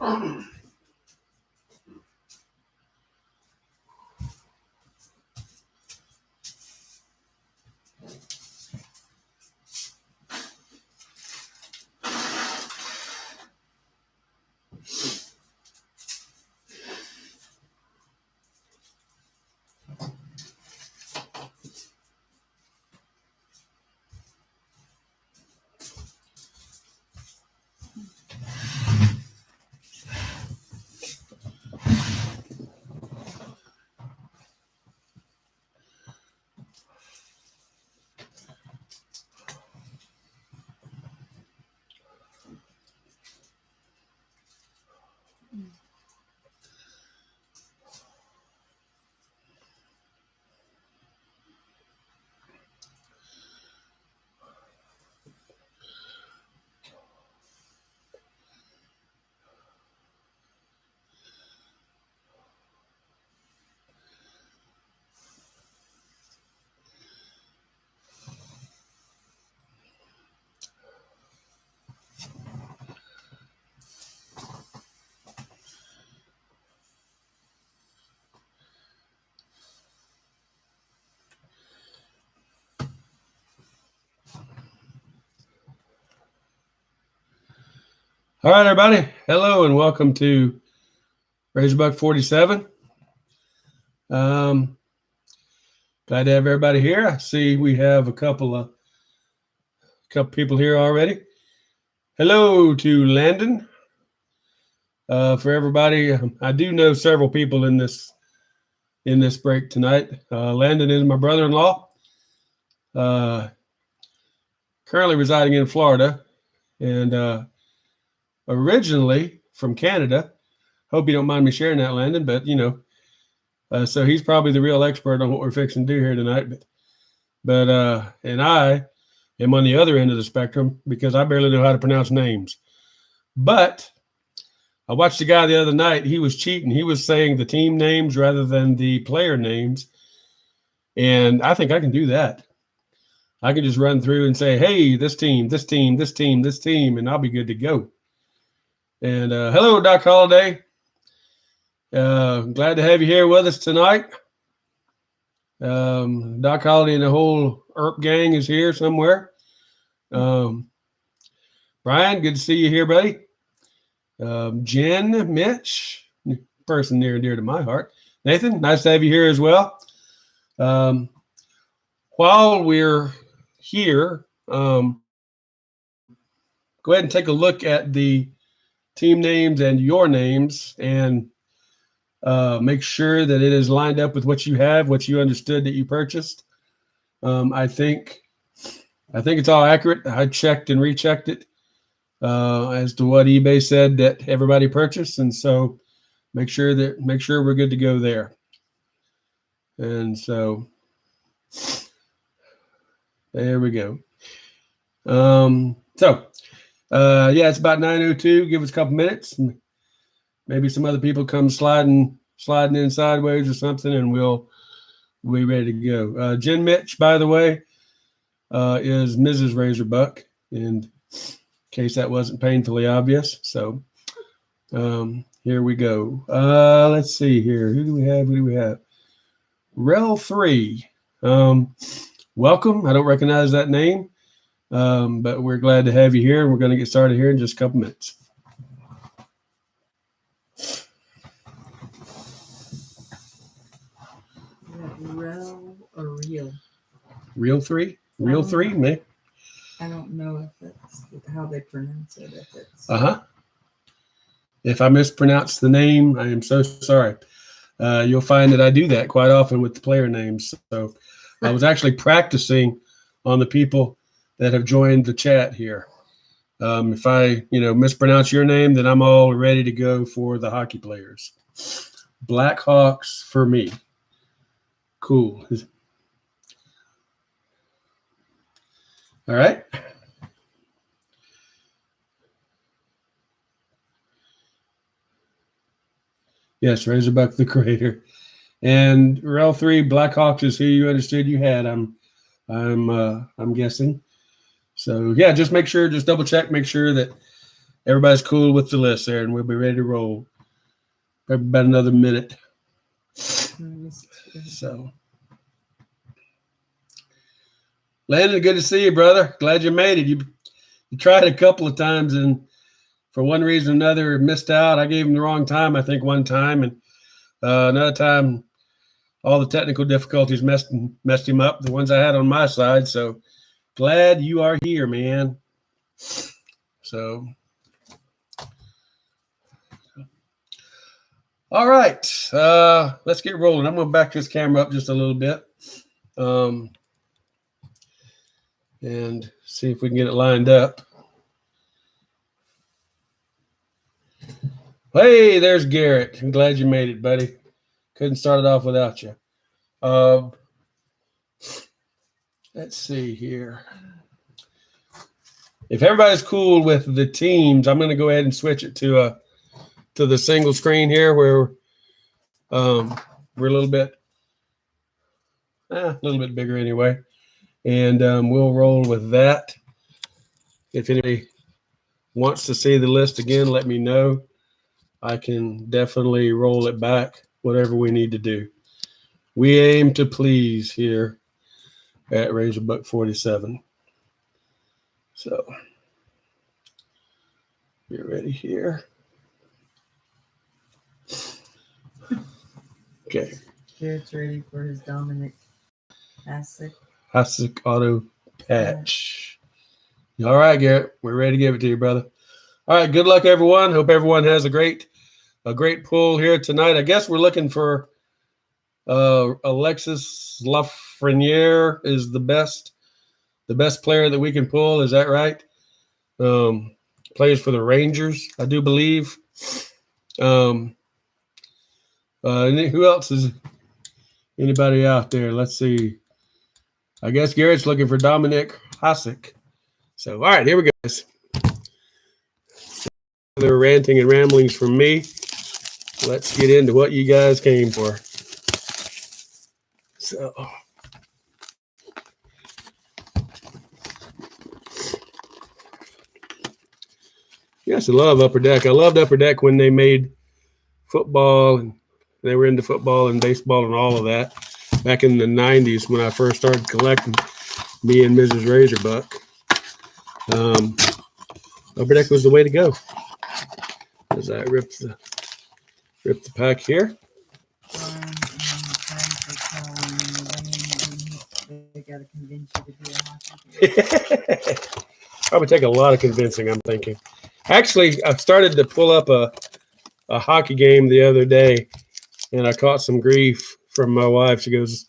All right, everybody. Hello and welcome to Razorbuck 47. Glad to have everybody here. I see we have a couple people here already. Hello to Landon. For everybody, I do know several people in this break tonight. Landon is my brother-in-law, currently residing in Florida, and originally from Canada. Hope you don't mind me sharing that, Landon, but so he's probably the real expert on what we're fixing to do here tonight. But and I am on the other end of the spectrum because I barely know how to pronounce names. But I watched a guy the other night. He was cheating. He was saying the team names rather than the player names. And I think I can do that. I can just run through and say, hey, this team, this team, this team, this team, and I'll be good to go. And hello, Doc Holliday. Glad to have you here with us tonight. Doc Holliday and the whole ERP gang is here somewhere. Brian, good to see you here, buddy. Jen, Mitch, person near and dear to my heart. Nathan, nice to have you here as well. While we're here, go ahead and take a look at the team names and your names and make sure that it is lined up with what you have, what you understood that you purchased. I think it's all accurate. I checked and rechecked it as to what eBay said that everybody purchased, and so make sure we're good to go there. And so there we go. Yeah, it's about 9:02. Give us a couple minutes. Maybe some other people come sliding in sideways or something, and we'll be ready to go. Jen Mitch, by the way, is Mrs. Razorbuck, in case that wasn't painfully obvious. So here we go. Let's see here. Who do we have? Rel 3. Welcome. I don't recognize that name, but we're glad to have you here, and we're going to get started here in just a couple minutes. Rel or Real? Real 3? Real 3, man. I don't know if that's how they pronounce it. If it's If I mispronounce the name, I am so sorry. You'll find that I do that quite often with the player names. So I was actually practicing on the people that have joined the chat here. If I, mispronounce your name, then I'm all ready to go for the hockey players. Blackhawks for me. Cool. All right. Yes, Razorbuck the creator. And Rel 3 Blackhawks is who you understood you had. I'm guessing. So yeah, just double check, make sure that everybody's cool with the list there, and we'll be ready to roll. Probably about another minute. So, Landon, good to see you, brother. Glad you made it. You tried a couple of times, and for one reason or another, missed out. I gave him the wrong time, I think, one time, and another time, all the technical difficulties messed him up, the ones I had on my side. So glad you are here, man. So, all right, let's get rolling. I'm going to back this camera up just a little bit and see if we can get it lined up. Hey, there's Garrett. I'm glad you made it, buddy. Couldn't start it off without you. Let's see here. If everybody's cool with the teams, I'm going to go ahead and switch it to the single screen here, where we're a little bit bigger anyway, and we'll roll with that. If anybody wants to see the list again, let me know. I can definitely roll it back, whatever we need to do. We aim to please here at Razorbuck 47. So, get ready here. Okay. Garrett's ready for his Dominic Hasek auto patch. All right, Garrett, we're ready to give it to you, brother. All right, good luck, everyone. Hope everyone has a great pull here tonight. I guess we're looking for Alexis Lafreniere is the best player that we can pull. Is that right? Plays for the Rangers, I do believe. Who else is anybody out there? Let's see. I guess Garrett's looking for Dominic Hasek. So, all right, here we go, guys. Other ranting and ramblings from me. Let's get into what you guys came for. So, yes, I love Upper Deck. I loved Upper Deck when they made football, and they were into football and baseball and all of that back in the 90s when I first started collecting, me and Mrs. Razorbuck. Upper Deck was the way to go. As I rip the pack here. They got to convince you to be a hockey player. Probably take a lot of convincing, I'm thinking. Actually, I started to pull up a hockey game the other day, and I caught some grief from my wife. She goes,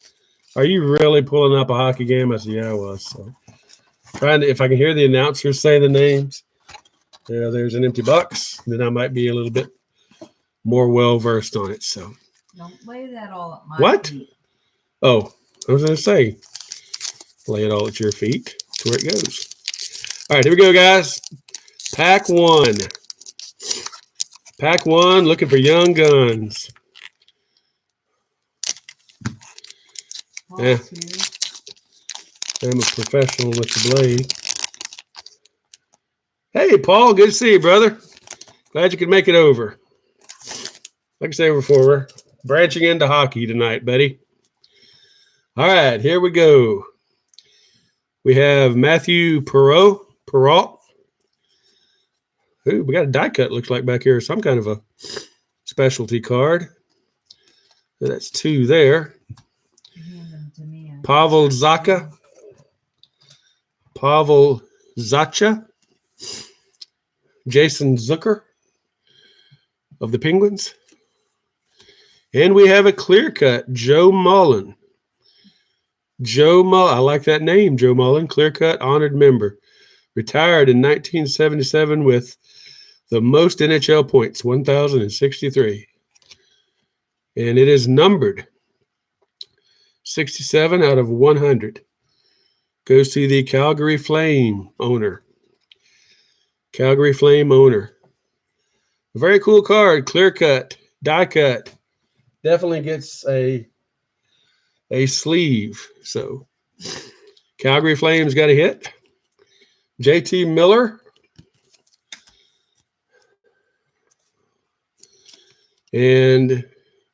"Are you really pulling up a hockey game?" I said, "Yeah, I was." So, if I can hear the announcers say the names. Yeah, there's an empty box. Then I might be a little bit more well-versed on it. So, don't lay that all at my what? feet. Oh, I was going to say, lay it all at your feet. That's where it goes. All right, here we go, guys. Pack one. Pack one, looking for young guns. Yeah. I'm a professional with the blade. Hey, Paul, good to see you, brother. Glad you could make it over. Like I said before, we're branching into hockey tonight, buddy. All right, here we go. We have Matthew Perrault. Ooh, we got a die cut, looks like, back here. Some kind of a specialty card. That's two there. Pavel Zacha. Jason Zucker of the Penguins. And we have a clear cut, Joe Mullen. I like that name, Joe Mullen, clear cut honored member. Retired in 1977 with the most NHL points, 1,063. And it is numbered 67 out of 100. Goes to the Calgary Flame owner. Calgary Flame owner. Very cool card, clear cut, die cut. Definitely gets a sleeve. So Calgary Flames got a hit. JT Miller. And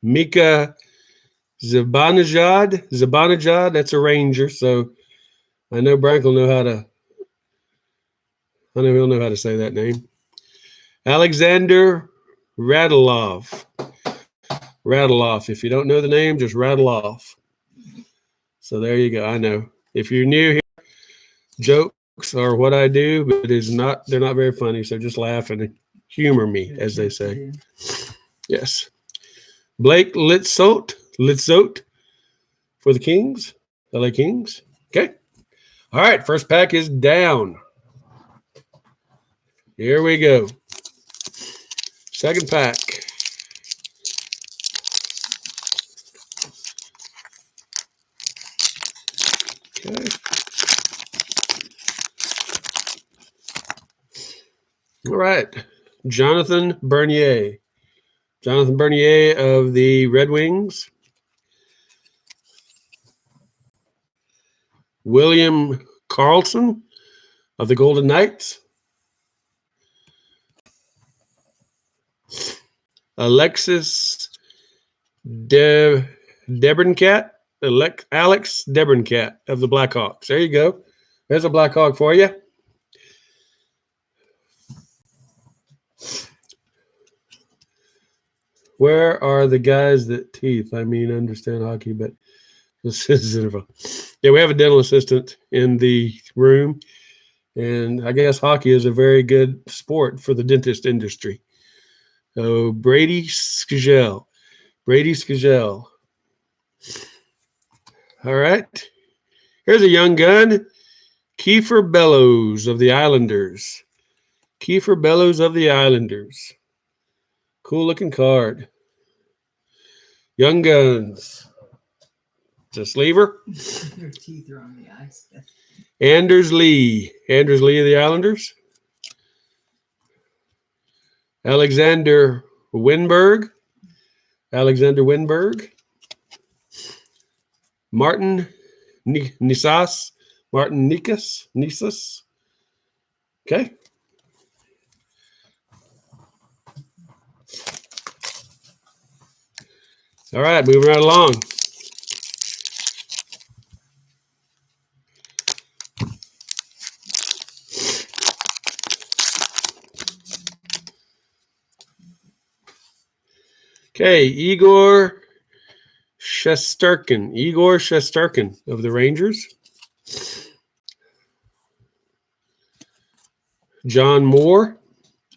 Mika Zibanejad, that's a Ranger. So I know Brank will know how to. I know he'll know how to say that name. Alexander Radulov. Radulov. If you don't know the name, just rattle off. So there you go. I know. If you're new here, jokes are what I do, but they're not very funny. So just laugh and humor me, as they say. Yes. Blake Litzote for the Kings, LA Kings. Okay. All right. First pack is down. Here we go. Second pack. Okay. All right. Jonathan Bernier. Jonathan Bernier of the Red Wings. William Karlsson of the Golden Knights. Alexis Debrincat. Alex Debrincat of the Blackhawks. There you go. There's a Blackhawk for you. Where are the guys that teeth? I mean, I understand hockey, but this is yeah, we have a dental assistant in the room, and I guess hockey is a very good sport for the dentist industry. So Brady Skagel. All right. Here's a young gun. Kiefer Bellows of the Islanders. Cool looking card. Young Guns. It's a sleever. Your teeth are on the ice. Anders Lee of the Islanders. Alexander Winberg. Martin Nisas. Okay. All right, moving right along. Okay, Igor Shesterkin of the Rangers. John Moore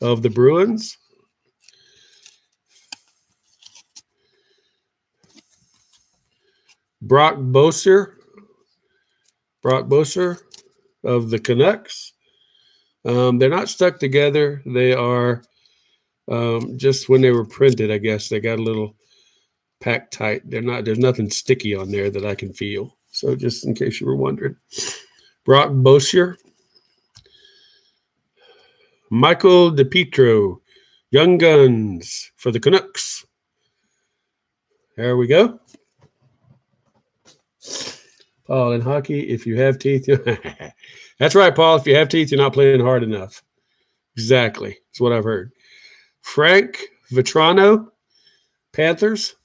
of the Bruins. Brock Boeser of the Canucks. They're not stuck together. They are just when they were printed, I guess they got a little packed tight. There's nothing sticky on there that I can feel. So just in case you were wondering. Brock Boeser. Michael DePietro, Young Guns for the Canucks. There we go. Paul, in hockey, if you have teeth, that's right, Paul. If you have teeth, you're not playing hard enough. Exactly. That's what I've heard. Frank Vetrano, Panthers.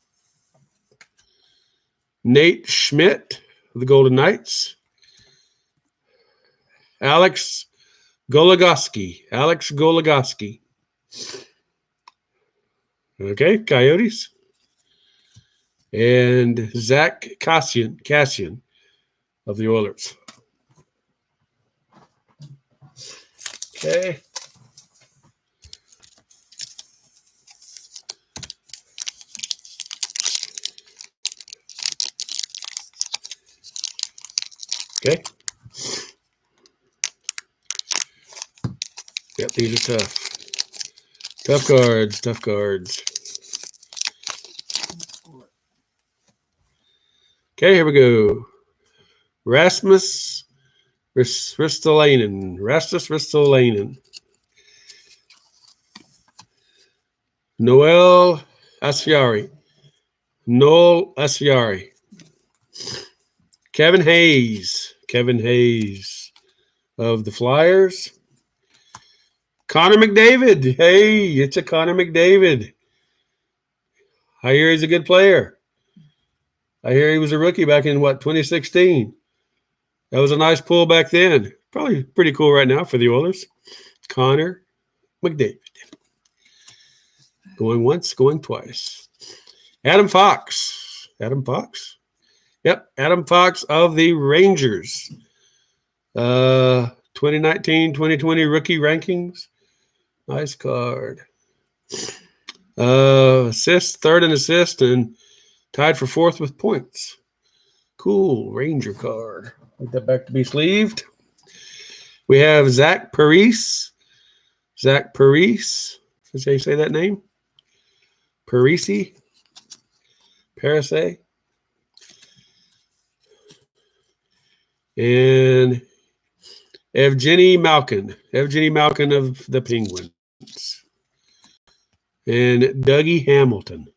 Nate Schmidt of the Golden Knights. Alex Goligoski. Okay, Coyotes. And Zach Cassian of the Oilers. Okay. Okay. Yep, these are tough. Tough cards. Okay, here we go. Rasmus Ristolainen. Noel Asiari. Kevin Hayes of the Flyers. Connor McDavid. Hey, it's a Connor McDavid. I hear he's a good player. I hear he was a rookie back in, 2016. That was a nice pull back then. Probably pretty cool right now for the Oilers. Connor McDavid. Going once, going twice. Adam Fox. Adam Fox? Yep, Adam Fox of the Rangers. 2019, 2020 rookie rankings. Nice card. Assist, third in assist, and tied for fourth with points. Cool Ranger card. Put that back to be sleeved. We have Zach Parise. Zach Parise. Is that how you say that name? Parise. Parise. And Evgeny Malkin. Evgeny Malkin of the Penguins. And Dougie Hamilton.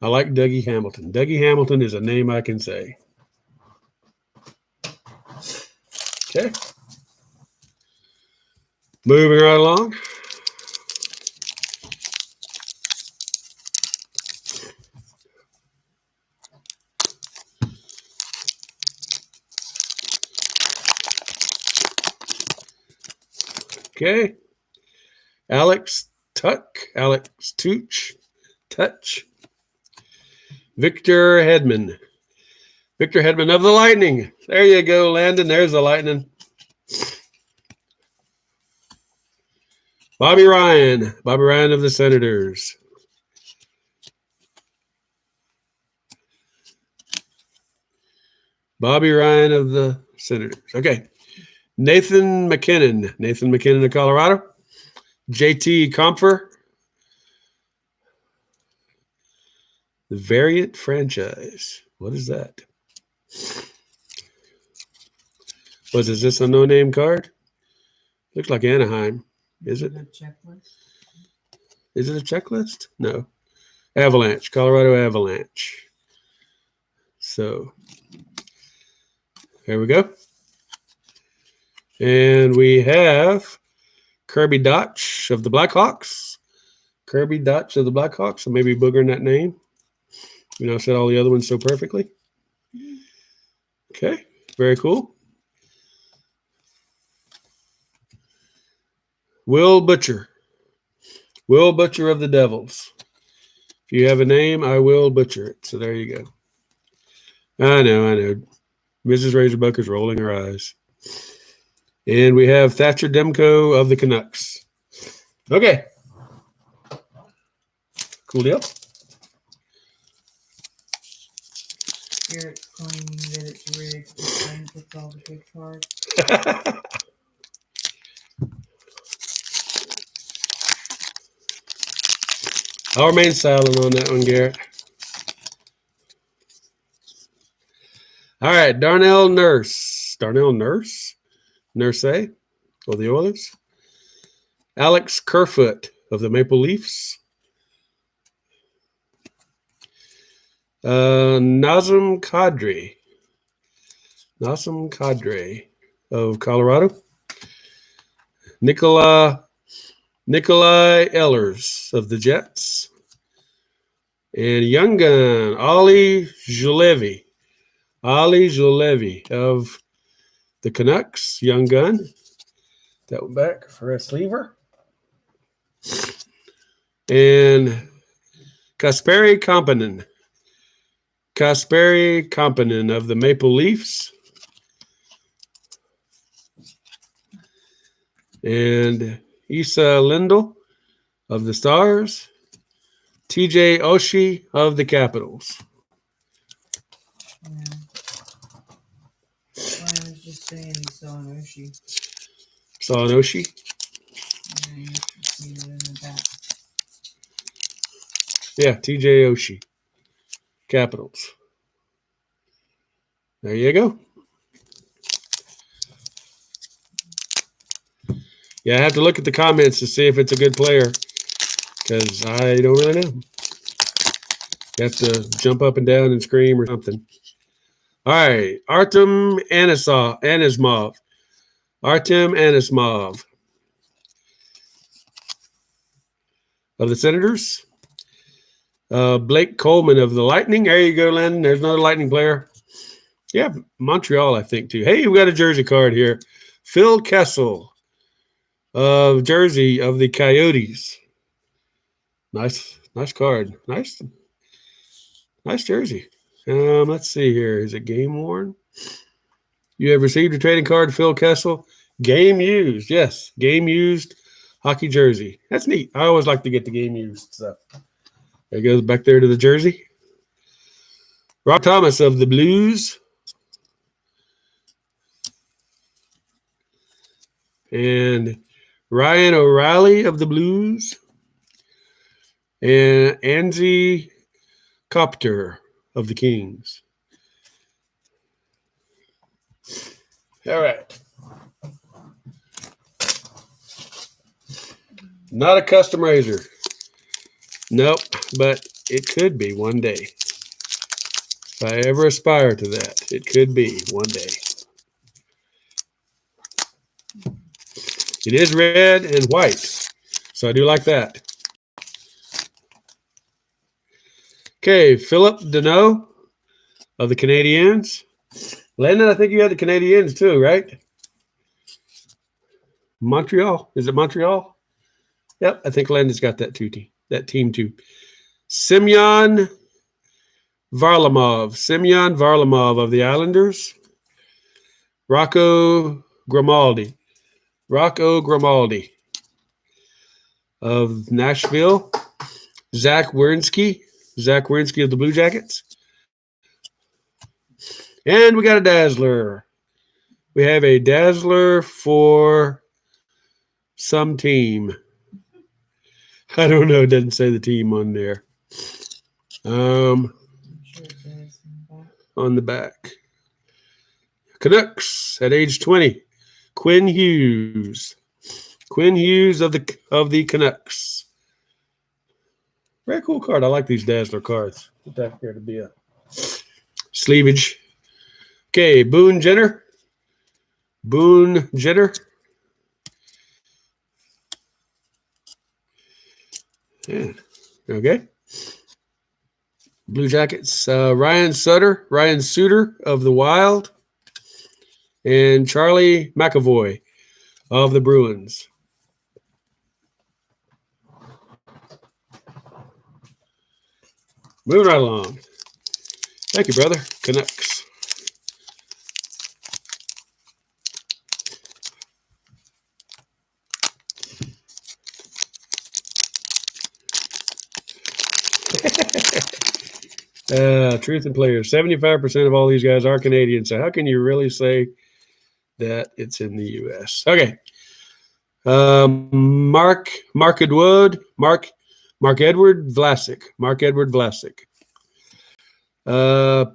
I like Dougie Hamilton. Dougie Hamilton is a name I can say. Okay. Moving right along. Okay. Alex Tuch. Alex Tuch. Touch. Victor Hedman. Victor Hedman of the Lightning. There you go, Landon. There's the Lightning. Bobby Ryan. Bobby Ryan of the Senators. Bobby Ryan of the Senators. Okay. Nathan McKinnon. Nathan McKinnon of Colorado. JT Compher. The Variant franchise. What is that? Is this a no-name card? Looks like Anaheim. Is it? A checklist? Is it a checklist? No. Avalanche. Colorado Avalanche. So, there we go. And we have Kirby Dach of the Blackhawks. Kirby Dach of the Blackhawks. So maybe boogering that name. You know, I said all the other ones so perfectly. Okay, very cool. Will Butcher. Will Butcher of the Devils. If you have a name, I will butcher it. So there you go. I know. Mrs. Razorbuck is rolling her eyes. And we have Thatcher Demko of the Canucks. Okay. Cool deal. Garrett's claiming that it's rigged. Frank puts all the good cards. I'll remain silent on that one, Garrett. All right, Darnell Nurse. Darnell Nurse? Nurse of the Oilers. Alex Kerfoot of the Maple Leafs. Nazem Kadri. Nazem Kadri of Colorado. Nikolai Ehlers of the Jets. And young gun, Ali Julevi. Ali Julevi of the Canucks. Young gun. That one back for a sleever. And Kasperi Kapanen. Kasperi Kapanen of the Maple Leafs. And Issa Lindell of the Stars. TJ Oshie of the Capitals. Yeah. I was just saying he saw an Oshie. Saw an Oshie? Yeah, you can see it in the back. Yeah, TJ Oshie. Capitals. There you go. Yeah, I have to look at the comments to see if it's a good player because I don't really know. You have to jump up and down and scream or something. All right, Artem Anisimov. Artem Anisimov of the Senators. Blake Coleman of the Lightning. There you go, Landon. There's another Lightning player. Yeah, Montreal, I think, too. Hey, we got a jersey card here. Phil Kessel of Jersey of the Coyotes. Nice card. Nice jersey. Let's see here. Is it game worn? You have received a trading card, Phil Kessel. Game used. Yes, game used hockey jersey. That's neat. I always like to get the game used stuff. There goes back there to the jersey. Rob Thomas of the Blues. And Ryan O'Reilly of the Blues. And Anze Kopitar of the Kings. All right. Not a custom razor. Nope, but it could be one day. If I ever aspire to that, it could be one day. It is red and white, so I do like that. Okay, Philip Deneau of the Canadiens. Landon, I think you had the Canadiens too, right? Montreal. Is it Montreal? Yep, I think Landon's got that team too. Semyon Varlamov of the Islanders. Rocco Grimaldi of Nashville. Zach Werenski of the Blue Jackets. And we got a Dazzler. We have a Dazzler for some team. I don't know. It doesn't say the team on there. On the back. Canucks at age 20. Quinn Hughes of the Canucks. Very cool card. I like these Dazzler cards. Put that here to be a sleevage. Okay, Boone Jenner. Yeah. Okay. Blue Jackets. Ryan Suter of the Wild. And Charlie McAvoy of the Bruins. Moving right along. Thank you, brother. Canucks. Truth in players. 75% of all these guys are Canadian. So how can you really say that it's in the U.S.? Okay. Mark Edward Vlasic.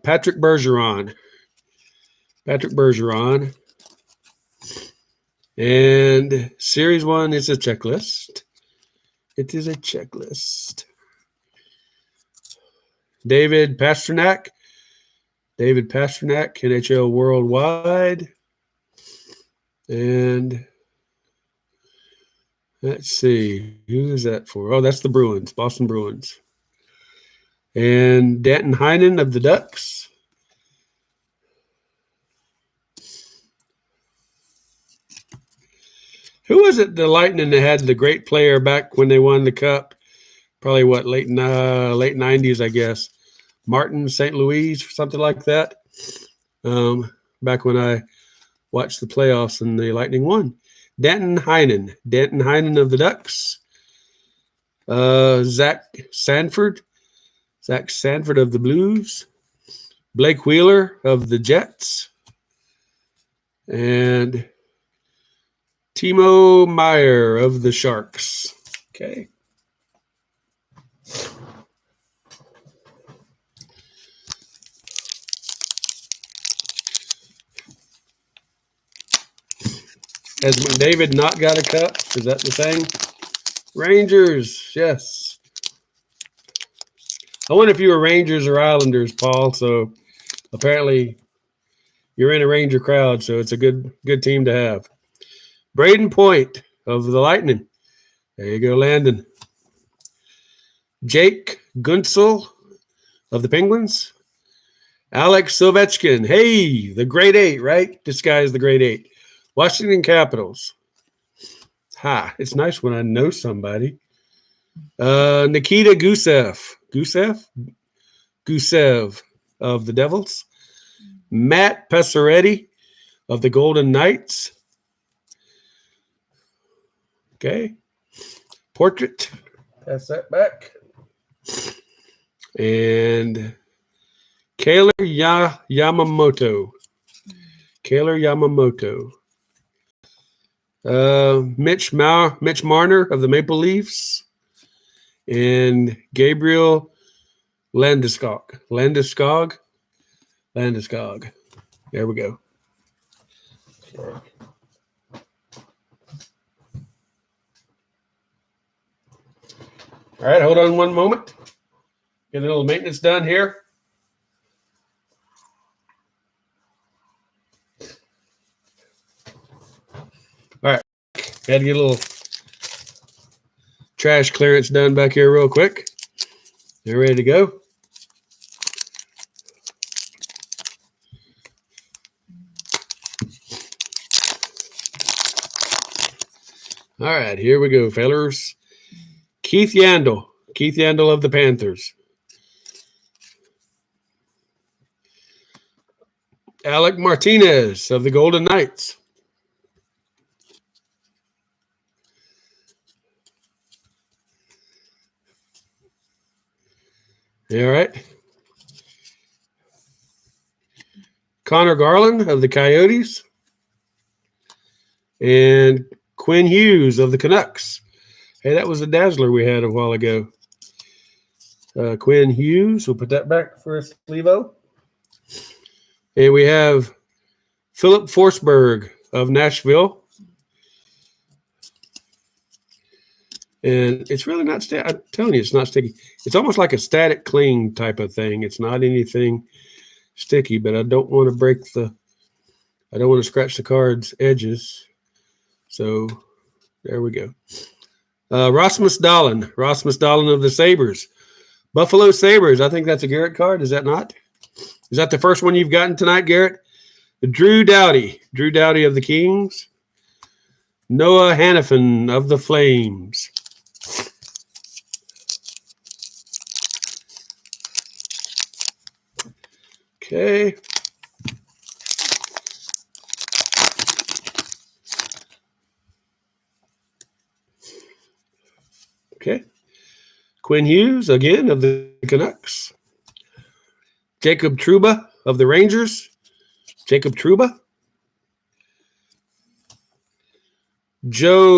Patrick Bergeron. And Series 1 is a checklist. It is a checklist. David Pastrnak, NHL Worldwide. And let's see, who is that for? Oh, that's the Bruins, Boston Bruins. And Danton Heinen of the Ducks. Who was it, the Lightning, that had the great player back when they won the Cup? Probably late 90s, I guess. Martin St. Louis, something like that. Back when I watched the playoffs and the Lightning won. Danton Heinen of the Ducks. Zach Sanford of the Blues. Blake Wheeler of the Jets. And Timo Meier of the Sharks. Okay. Has McDavid not got a cup? Is that the thing? Rangers, yes. I wonder if you were Rangers or Islanders, Paul. So apparently you're in a Ranger crowd, so it's a good team to have. Braden Point of the Lightning. There you go, Landon. Jake Gunsel of the Penguins. Alex Ovechkin. Hey, the grade 8, right? This guy is the grade 8. Washington Capitals. Ha, it's nice when I know somebody. Nikita Gusev of the Devils. Matt Pesseretti of the Golden Knights. Okay. Portrait. Pass that back. And Kaylor Yamamoto. Mitch Marner of the Maple Leafs. And Gabriel Landeskog. There we go. Okay. All right, hold on one moment. Get a little maintenance done here. All right, got to get a little trash clearance done back here real quick. They're ready to go. All right, here we go, fellers. Keith Yandel of the Panthers. Alec Martinez of the Golden Knights. All right. Connor Garland of the Coyotes. And Quinn Hughes of the Canucks. Hey, that was a dazzler we had a while ago. Quinn Hughes. We'll put that back for a Sleevo. And we have Philip Forsberg of Nashville. And it's really not I'm telling you, it's not sticky. It's almost like a static cling type of thing. It's not anything sticky, but I don't want to I don't want to scratch the card's edges. So there we go. Rasmus Dahlin of the Sabres. Buffalo Sabres. I think that's a Garrett card. Is that not? Is that the first one you've gotten tonight, Garrett? Drew Doughty of the Kings. Noah Hannafin of the Flames. Okay. Okay. Quinn Hughes, again, of the Canucks. Jacob Trouba of the Rangers. Joe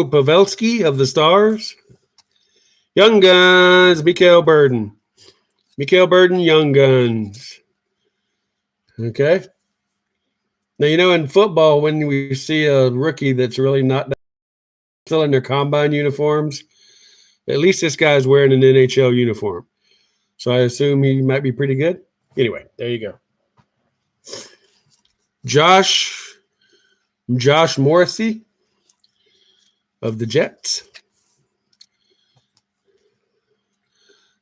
Pavelski of the Stars. Young Guns, Mikhail Burden, Young Guns. Okay. Now, in football, when we see a rookie that's really not still in their combine uniforms, at least this guy's wearing an NHL uniform. So I assume he might be pretty good. Anyway, there you go. Josh Morrissey of the Jets.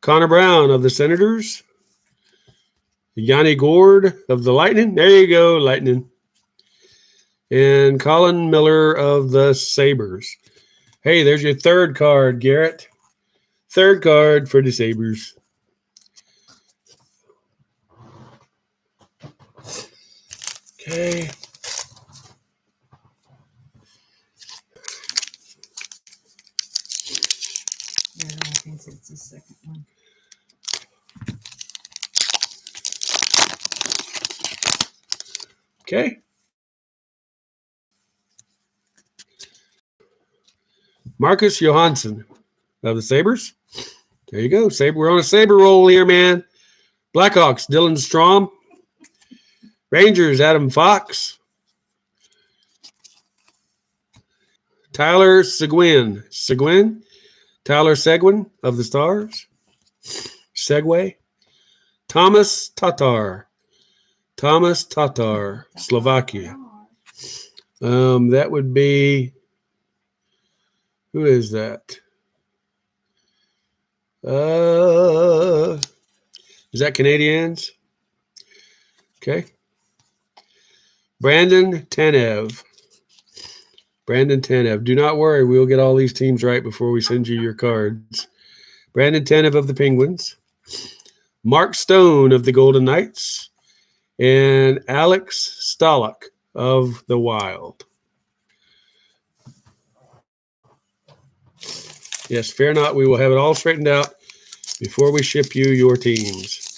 Connor Brown of the Senators. Yanni Gourde of the Lightning. There you go, Lightning. And Colin Miller of the Sabres. Hey, there's your third card, Garrett. Third card for the Sabres. Okay. Yeah, I think it's the second one. Okay. Marcus Johansson of the Sabres. There you go. We're on a Sabre roll here, man. Blackhawks, Dylan Strom. Rangers, Adam Fox. Tyler Seguin. Tyler Seguin of the Stars. Segway. Thomas Tatar, Slovakia. That would be, who is that? Is that Canadians? Okay. Brandon Tanev. Brandon Tanev. Do not worry. We'll get all these teams right before we send you your cards. Brandon Tanev of the Penguins. Mark Stone of the Golden Knights. And Alex Stalock of the Wild. Yes, fear not. We will have it all straightened out before we ship you your teams.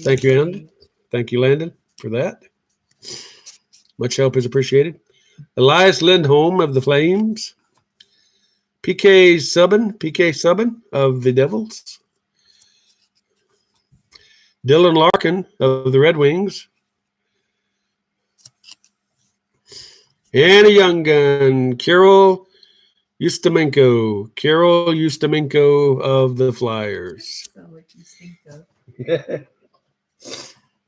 Thank you, Landon. Thank you, Landon, for that. Much help is appreciated. Elias Lindholm of the Flames. PK Subban of the Devils. Dylan Larkin of the Red Wings. And a young gun, Kirill Ustimenko. Kirill Ustimenko of the Flyers. Sound like you stink of.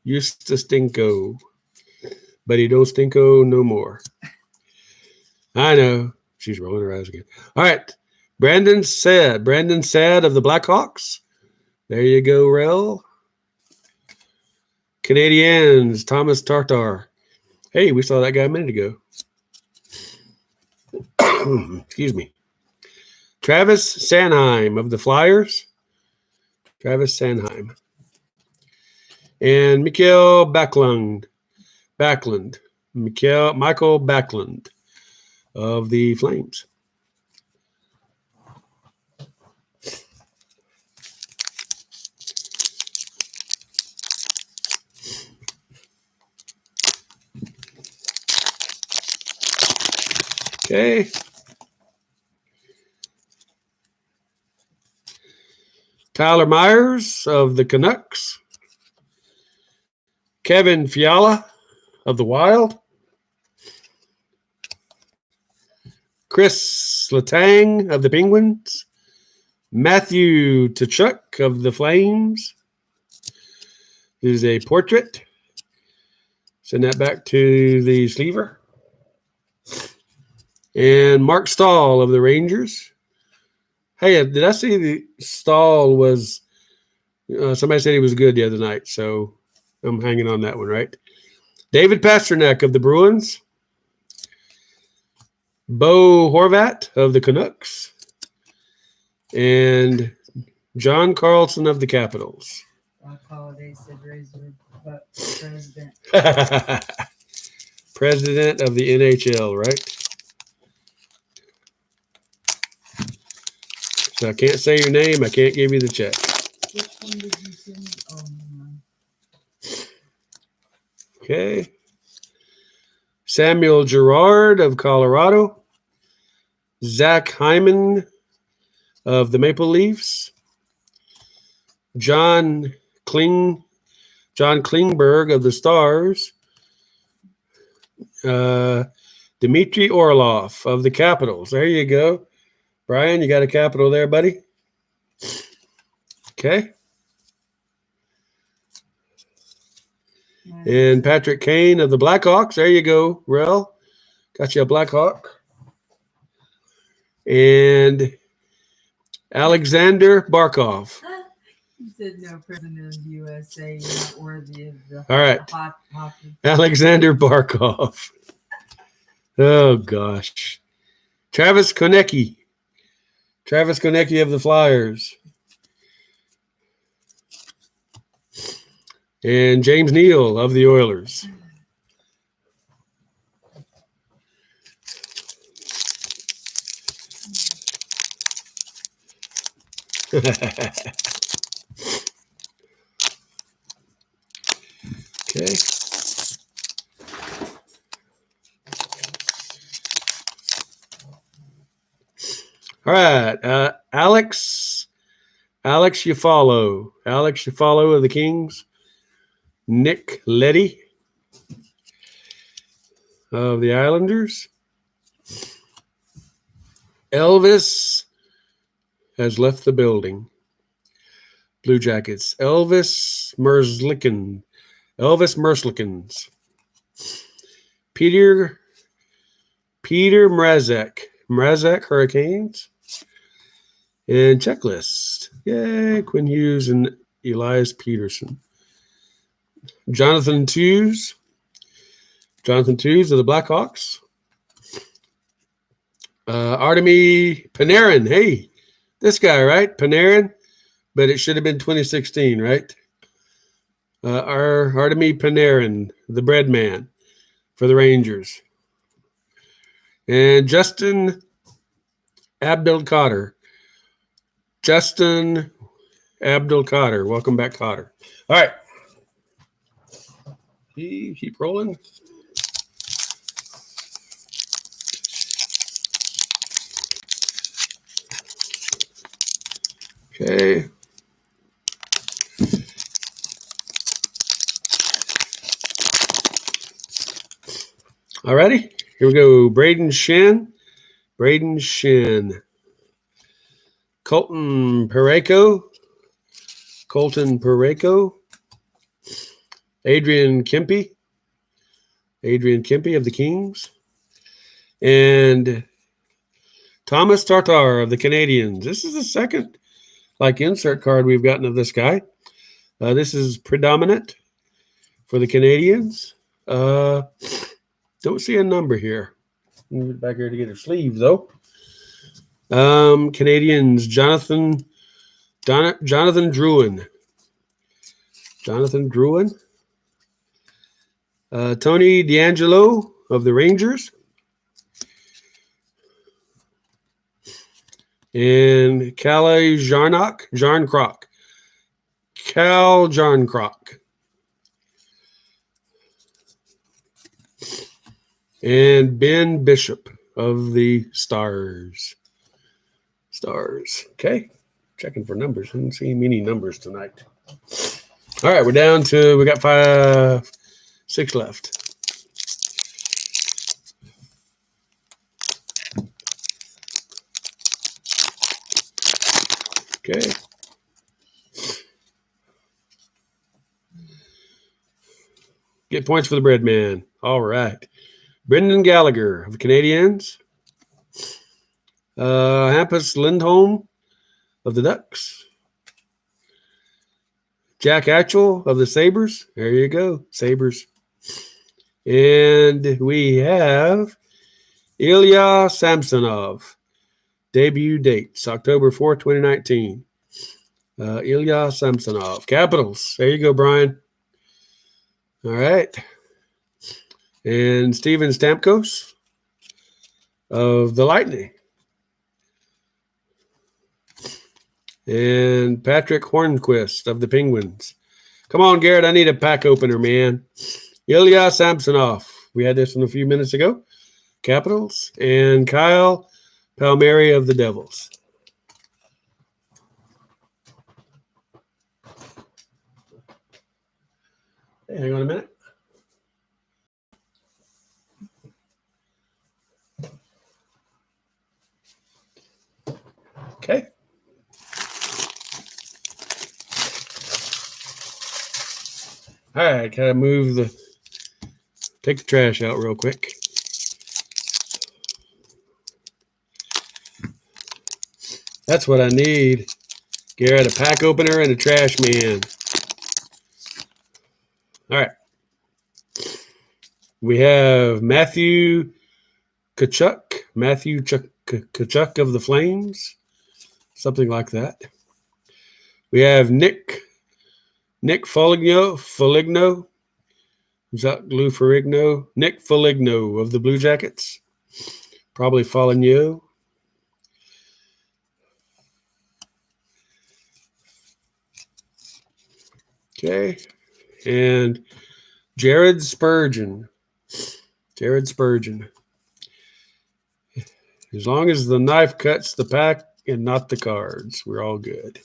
Used to stinko, but he don't stinko no more. I know. She's rolling her eyes again. All right. Brandon Saad of the Blackhawks. There you go, Rel. Canadians, Thomas Tartar. Hey, we saw that guy a minute ago. Excuse me. Travis Sanheim of the Flyers. Travis Sanheim. And Michael Backlund. Michael Backlund of the Flames. Okay. Tyler Myers of the Canucks. Kevin Fiala of the Wild. Chris Letang of the Penguins. Matthew Tkachuk of the Flames. This is a portrait. Send that back to the sleever. And Mark Stahl of the Rangers. Hey, did I see the Stahl was somebody said he was good the other night, so I'm hanging on that one, right? David Pasternak of the Bruins. Bo Horvat of the Canucks. And John Carlson of the Capitals. Rock Holiday said Razor, but president. President of the NHL, right? So I can't say your name. I can't give you the check. Which one did you send? Oh, no. Okay. Samuel Girard of Colorado. Zach Hyman of the Maple Leafs. John Klingberg of the Stars. Dmitry Orlov of the Capitals. There you go. Brian, you got a Capital there, buddy? Okay. Nice. And Patrick Kane of the Blackhawks. There you go, Rel. Got you a Blackhawk. And Alexander Barkov. You said no president of the USA. You're not worthy of the All right. hot hockey. Alexander Barkov. Oh, gosh. Travis Konecny. Travis Konecny of the Flyers. And James Neal of the Oilers. Okay. All right. Alex Yafalo. Alex Yafalo of the Kings. Nick Leddy of the Islanders. Elvis has left the building. Blue Jackets. Elvis Merzlikins. Peter Peter Mrazek. Mrazek Hurricanes. And checklist. Yay, Quinn Hughes and Elias Peterson. Jonathan Tews. Jonathan Tews of the Blackhawks. Artemi Panarin. Hey, this guy, right? Panarin, but it should have been 2016, right? Artemi Panarin, the bread man for the Rangers. And Justin Abdelkader. Justin Abdelkader. Welcome back, Cotter. All right. Keep rolling. Okay. All righty. Here we go. Braden Shen. Colton Parayko. Adrian Kempe of the Kings. And Thomas Tatar of the Canadiens. This is the second insert card we've gotten of this guy. This is predominant for the Canadiens. Don't see a number here. Get back here to get her sleeve, though. Canadiens, Jonathan Drouin. Tony DeAngelo of the Rangers. And Cal Jarnkrok. And Ben Bishop of the Stars. Okay. Checking for numbers. I didn't see many numbers tonight. All right, we got 6 left. Okay. Get points for the bread man. All right. Brendan Gallagher of the Canadiens. Hampus Lindholm of the Ducks. Jack Atchell of the Sabres. There you go, Sabres. And we have Ilya Samsonov. Debut dates, October 4th, 2019. Ilya Samsonov. Capitals. There you go, Brian. All right. And Steven Stamkos of the Lightning. And Patrick Hornquist of the Penguins. Come on, Garrett. I need a pack opener, man. Ilya Samsonov. We had this one a few minutes ago. Capitals. And Kyle Palmieri of the Devils. Hey, hang on a minute. Okay. All right, gotta take the trash out real quick. That's what I need. Garrett, a pack opener and a trash man. All right. We have Matthew Tkachuk of the Flames. Something like that. We have Nick Foligno. Is that Lou Ferrigno? Nick Foligno of the Blue Jackets. Probably Foligno. Okay. And Jared Spurgeon. As long as the knife cuts the pack and not the cards, we're all good.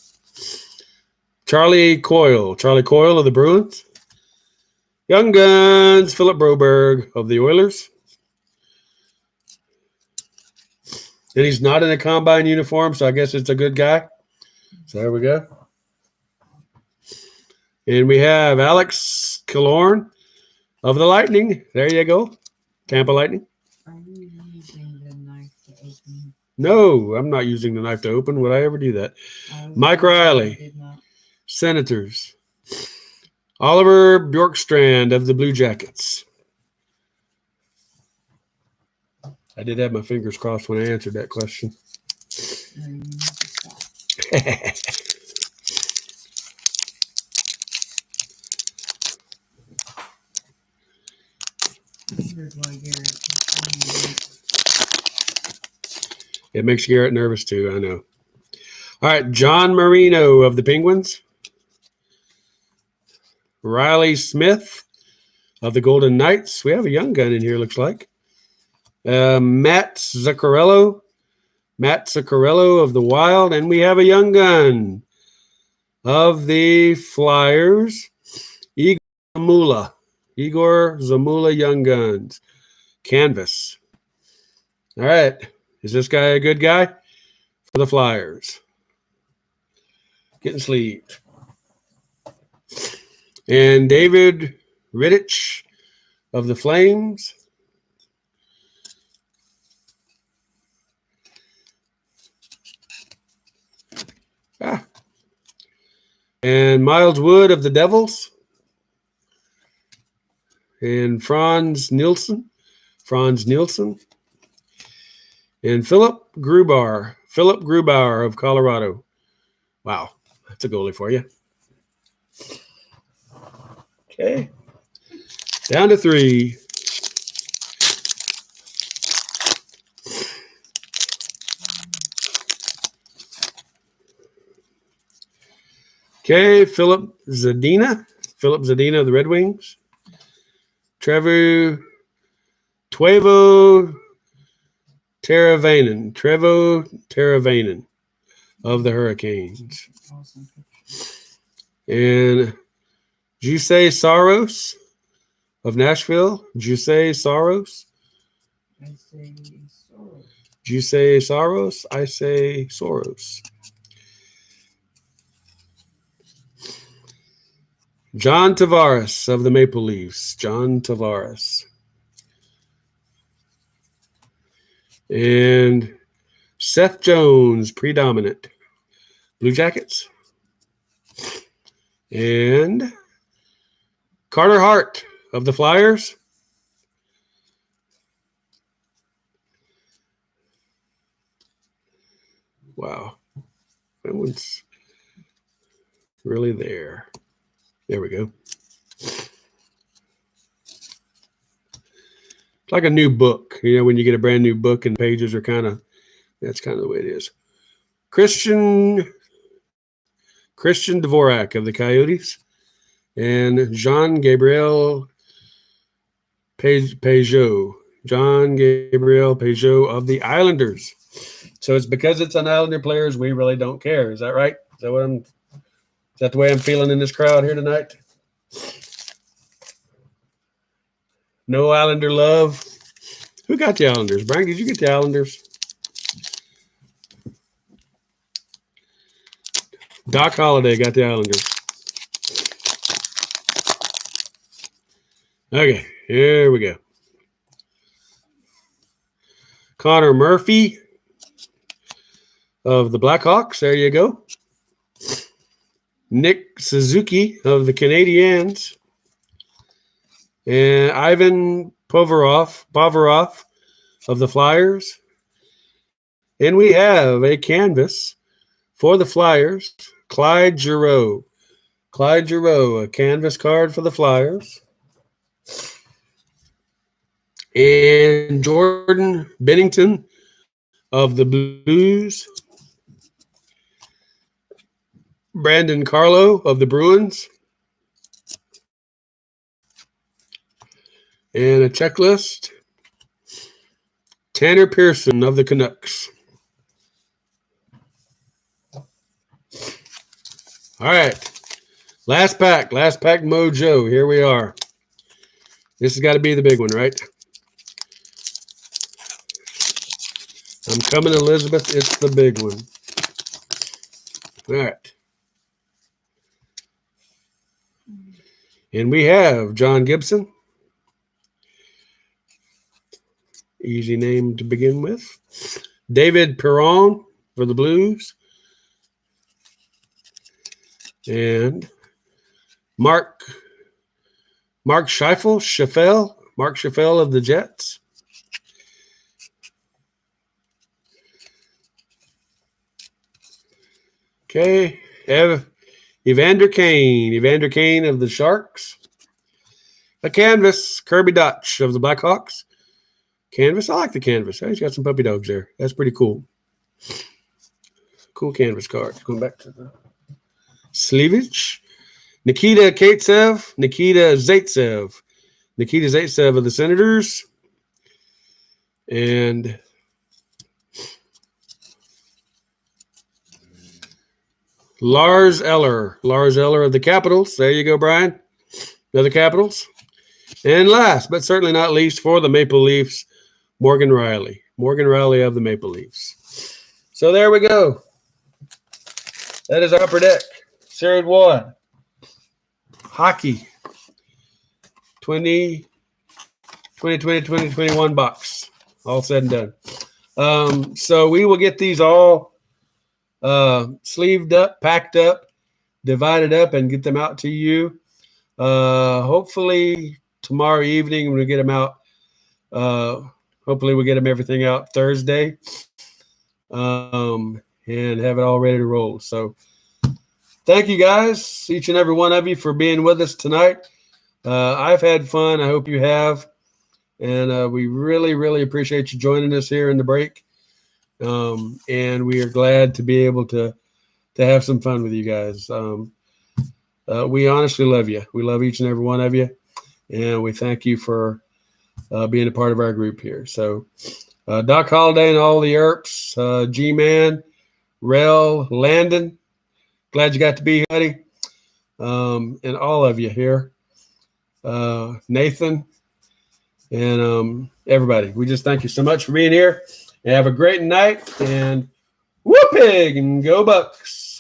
Charlie Coyle of the Bruins. Young Guns, Philip Broberg of the Oilers. And he's not in a combine uniform, so I guess it's a good guy. So there we go. And we have Alex Killorn of the Lightning. There you go. Tampa Lightning. open. No, I'm not using the knife to open. Would I ever do that? I was Mike gonna say I Riley. did not. Senators. Oliver Bjorkstrand of the Blue Jackets. I did have my fingers crossed when I answered that question. No, you need to stop. Here's why Garrett keeps It makes Garrett nervous too, I know. All right, John Marino of the Penguins. Riley Smith of the Golden Knights. We have a young gun in here, looks like. Matt Zuccarello. Matt Zuccarello of the Wild. And we have a young gun of the Flyers. Igor Zamula. Igor Zamula Young Guns. Canvas. All right. Is this guy a good guy? For the Flyers. Getting sleeved. And David Rittich of the Flames. And Miles Wood of the Devils. And Franz Nielsen. And Philip Grubauer of Colorado. Wow, that's a goalie for you. Okay. Down to 3. Okay, Philip Zadina of the Red Wings. Trevo Teravainen of the Hurricanes. awesome. And Jusei Saros of Nashville. Jusei Saros. I say Soros. Jusei Saros. I say Soros. John Tavares of the Maple Leafs. John Tavares. And Seth Jones, predominant. Blue Jackets. And Carter Hart of the Flyers. Wow. That one's really there. There we go. It's like a new book. You know, when you get a brand new book and pages are that's kind of the way it is. Christian Dvorak of the Coyotes. And Jean-Gabriel Peugeot. Jean-Gabriel Peugeot of the Islanders. So it's because it's an Islander players, we really don't care. Is that right? Is that the way I'm feeling in this crowd here tonight? No Islander love. Who got the Islanders? Brian, did you get the Islanders? Doc Holliday got the Islanders. Okay, here we go. Connor Murphy of the Blackhawks. There you go. Nick Suzuki of the Canadiens. And Ivan Povarov of the Flyers. And we have a canvas for the Flyers. Clyde Giroux. A canvas card for the Flyers. And Jordan Bennington of the Blues. Brandon Carlo of the Bruins. And a checklist. Tanner Pearson of the Canucks. All right. Last pack mojo. Here we are. This has got to be the big one, right? I'm coming, Elizabeth. It's the big one. All right. And we have John Gibson. Easy name to begin with. David Perron for the Blues. And Mark Schiffel of the Jets. Okay, Evander Kane of the Sharks. A canvas, Kirby Dutch of the Blackhawks. Canvas, I like the canvas. He's got some puppy dogs there. That's pretty cool. Cool canvas card. Going back to the sleevage. Nikita Zaitsev of the Senators. And Lars Eller of the Capitals. There you go, Brian. Another Capitals. And last, but certainly not least, for the Maple Leafs, Morgan Riley of the Maple Leafs. So there we go. That is our upper deck. Series 1. Hockey. 2020-2021 box. All said and done. So we will get these all sleeved up, packed up, divided up, and get them out to you. Hopefully tomorrow evening when we get them out. Hopefully we'll get them everything out Thursday. And have it all ready to roll. So thank you guys, each and every one of you, for being with us tonight. I've had fun. I hope you have. And we really, really appreciate you joining us here in the break. And we are glad to be able to have some fun with you guys. We honestly love you. We love each and every one of you. And we thank you for being a part of our group here. So Doc Holliday and all the ERPs, G-Man, Rel, Landon, glad you got to be here, buddy. And all of you here. Nathan and everybody. We just thank you so much for being here. And have a great night. And whooping and go Bucks.